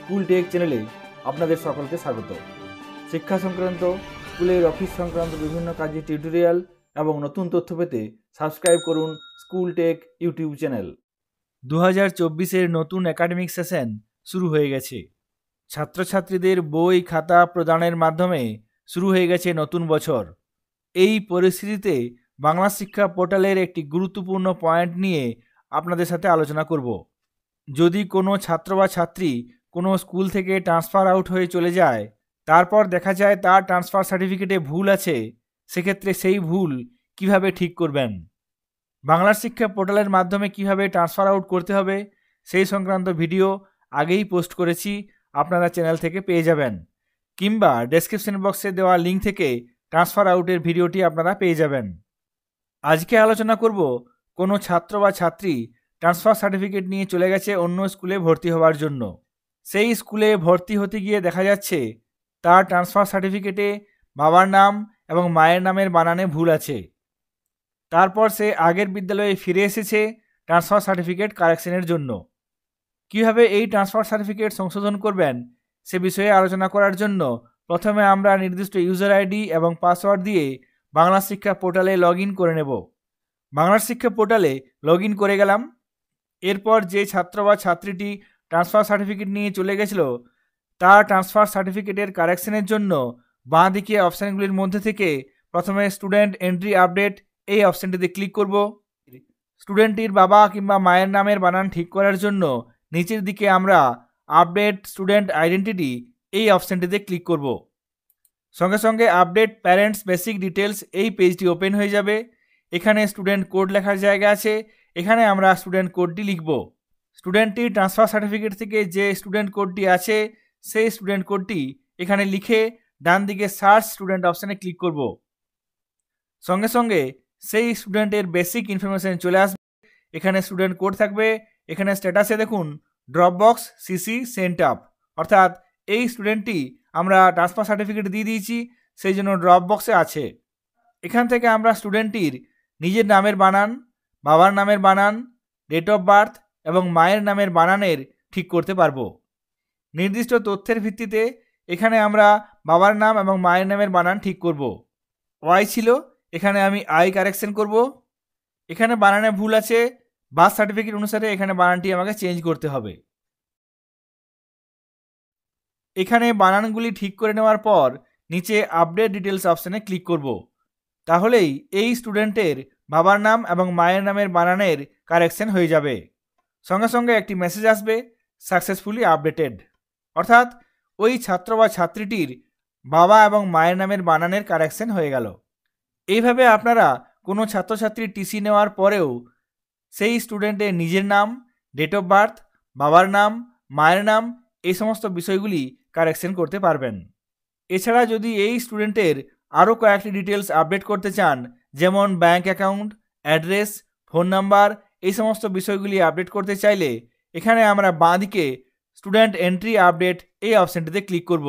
School take চ্যানেলে আপনাদের সকলকে স্বাগত। শিক্ষা সংক্রান্ত, স্কুলের অফিস সংক্রান্ত বিভিন্ন কাজের টিউটোরিয়াল এবং নতুন তথ্য পেতে সাবস্ক্রাইব করুন স্কুল টেক ইউটিউব চ্যানেল। 2024-এর নতুন একাডেমিক সেশন শুরু হয়ে গেছে। ছাত্রছাত্রীদের বই খাতা প্রদানের মাধ্যমে শুরু হয়ে গেছে নতুন বছর। এই পরিস্থিতিতে বাংলা শিক্ষা পোর্টালের একটি গুরুত্বপূর্ণ পয়েন্ট নিয়ে আপনাদের সাথে আলোচনা করব। যদি কোনো ছাত্র বা ছাত্রী কোনো স্কুল থেকে ট্রান্সফার আউট হয়ে চলে যায়, তারপর দেখা যায় তার ট্রান্সফার সার্টিফিকেটে ভুল আছে, সেক্ষেত্রে সেই ভুল কিভাবে ঠিক করবেন, বাংলা শিক্ষা পোর্টালের মাধ্যমে কিভাবে ট্রান্সফার আউট করতে হবে সেই সংক্রান্ত ভিডিও আগেই পোস্ট করেছি, আপনারা চ্যানেল থেকে পেয়ে যাবেন, কিংবা ডেসক্রিপশন বক্সে দেওয়া লিঙ্ক থেকে ট্রান্সফার আউটের ভিডিওটি আপনারা পেয়ে যাবেন। আজকে আলোচনা করব কোনো ছাত্র বা ছাত্রী ট্রান্সফার সার্টিফিকেট নিয়ে চলে গেছে অন্য স্কুলে ভর্তি হওয়ার জন্য। সেই স্কুলে ভর্তি হতে গিয়ে দেখা যাচ্ছে তার ট্রান্সফার সার্টিফিকেটে বাবার নাম এবং মায়ের নামের বানানে ভুল আছে। তারপর সে আগের বিদ্যালয়ে ফিরে এসেছে ট্রান্সফার সার্টিফিকেট কারেকশনের জন্য। কিভাবে এই ট্রান্সফার সার্টিফিকেট সংশোধন করবেন সে বিষয়ে আলোচনা করার জন্য প্রথমে আমরা নির্দিষ্ট ইউজার আইডি এবং পাসওয়ার্ড দিয়ে বাংলা শিক্ষা পোর্টালে লগ ইন করে নেব। বাংলা শিক্ষা পোর্টালে লগ ইন করে গেলাম। এরপর যে ছাত্র বা ছাত্রীটি ট্রান্সফার সার্টিফিকেট নিয়ে চলে গেছিল তার ট্রান্সফার সার্টিফিকেটের কারেকশনের জন্য বাঁ দিকে অপশানগুলির মধ্যে থেকে প্রথমে স্টুডেন্ট এন্ট্রি আপডেট এই অপশানটিতে ক্লিক করব। স্টুডেন্টটির বাবা কিংবা মায়ের নামের বানান ঠিক করার জন্য নিচের দিকে আমরা আপডেট স্টুডেন্ট আইডেন্টিটি এই অপশানটিতে ক্লিক করব। সঙ্গে সঙ্গে আপডেট প্যারেন্টস বেসিক ডিটেলস এই পেজটি ওপেন হয়ে যাবে। এখানে স্টুডেন্ট কোড লেখার জায়গা আছে, এখানে আমরা স্টুডেন্ট কোডটি লিখব। স্টুডেন্টটির ট্রান্সফার সার্টিফিকেট থেকে যে স্টুডেন্ট কোডটি আছে সেই স্টুডেন্ট কোডটি এখানে লিখে ডান দিকে সার্চ স্টুডেন্ট অপশানে ক্লিক করব। সঙ্গে সঙ্গে সেই স্টুডেন্টের বেসিক ইনফরমেশন চলে আসবে। এখানে স্টুডেন্ট কোড থাকবে, এখানে স্ট্যাটাসে দেখুন ড্রপবক্স সিসি সেন্ট আপ, অর্থাৎ এই স্টুডেন্টটি আমরা ট্রান্সফার সার্টিফিকেট দিয়ে দিয়েছি সেই জন্য ড্রপবক্সে আছে। এখান থেকে আমরা স্টুডেন্টটির নিজের নামের বানান, বাবার নামের বানান, ডেট অফ বার্থ এবং মায়ের নামের বানানের ঠিক করতে পারবো। নির্দিষ্ট তথ্যের ভিত্তিতে এখানে আমরা বাবার নাম এবং মায়ের নামের বানান ঠিক করব। ওয়াই ছিল, এখানে আমি আই কারেকশন করব। এখানে বানানে ভুল আছে, বার্থ সার্টিফিকেট অনুসারে এখানে বানানটি আমাকে চেঞ্জ করতে হবে। এখানে বানানগুলি ঠিক করে নেওয়ার পর নিচে আপডেট ডিটেলস অপশানে ক্লিক করব। তাহলেই এই স্টুডেন্টের বাবার নাম এবং মায়ের নামের বানানের কারেকশন হয়ে যাবে। সঙ্গে সঙ্গে একটি মেসেজ আসবে সাকসেসফুলি আপডেটেড, অর্থাৎ ওই ছাত্র বা ছাত্রীটির বাবা এবং মায়ের নামের বানানের কারেকশন হয়ে গেল। এইভাবে আপনারা কোনো ছাত্রছাত্রীর টিসি নেওয়ার পরেও সেই স্টুডেন্টের নিজের নাম, ডেট অফ বার্থ, বাবার নাম, মায়ের নাম এই সমস্ত বিষয়গুলি কারেকশন করতে পারবেন। এছাড়া যদি এই স্টুডেন্টের আরও কয়েকটি ডিটেলস আপডেট করতে চান, যেমন bank account, address, phone number এই সমস্ত বিষয়গুলি আপডেট করতে চাইলে এখানে আমরা বাঁ দিকে স্টুডেন্ট এন্ট্রি আপডেট এই অপশানটিতে ক্লিক করব।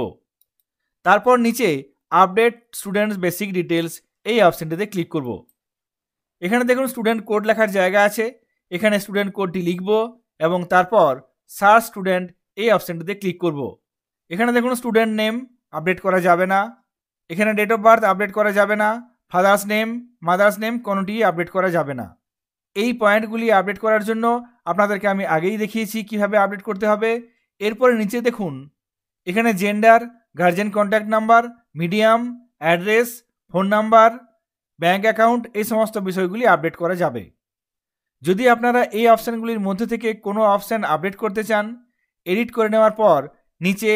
তারপর নিচে আপডেট স্টুডেন্টস বেসিক ডিটেলস এই অপশানটিতে ক্লিক করব। এখানে দেখুন স্টুডেন্ট কোড লেখার জায়গা আছে, এখানে স্টুডেন্ট কোডটি লিখব এবং তারপর সার্চ স্টুডেন্ট এই অপশানটিতে ক্লিক করব। এখানে দেখুন স্টুডেন্ট নেম আপডেট করা যাবে না, এখানে ডেট অফ বার্থ আপডেট করা যাবে না, ফাদার্স নেম, মাদার্স নেম কোনোটিই আপডেট করা যাবে না। এই পয়েন্টগুলি আপডেট করার জন্য আপনাদেরকে আমি আগেই দেখিয়েছি কিভাবে আপডেট করতে হবে। এরপরে নিচে দেখুন এখানে gender, guardian contact number, medium, address, phone number, bank account এই সমস্ত বিষয়গুলি আপডেট করা যাবে। যদি আপনারা এই অপশানগুলির মধ্যে থেকে কোনো অপশান আপডেট করতে চান, এডিট করে নেওয়ার পর নিচে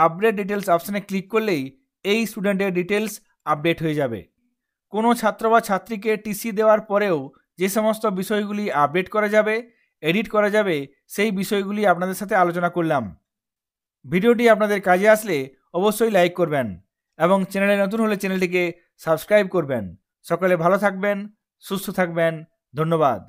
আপডেট ডিটেলস অপশানে ক্লিক করলেই এই স্টুডেন্টের ডিটেলস আপডেট হয়ে যাবে। কোনো ছাত্র বা ছাত্রীকে টিসি দেওয়ার পরেও যে সমস্ত বিষয়গুলি আপডেট করা যাবে, এডিট করা যাবে সেই বিষয়গুলি আপনাদের সাথে আলোচনা করলাম। ভিডিওটি আপনাদের কাজে আসলে অবশ্যই লাইক করবেন এবং চ্যানেলে নতুন হলে চ্যানেলটিকে সাবস্ক্রাইব করবেন। সকলে ভালো থাকবেন, সুস্থ থাকবেন, ধন্যবাদ।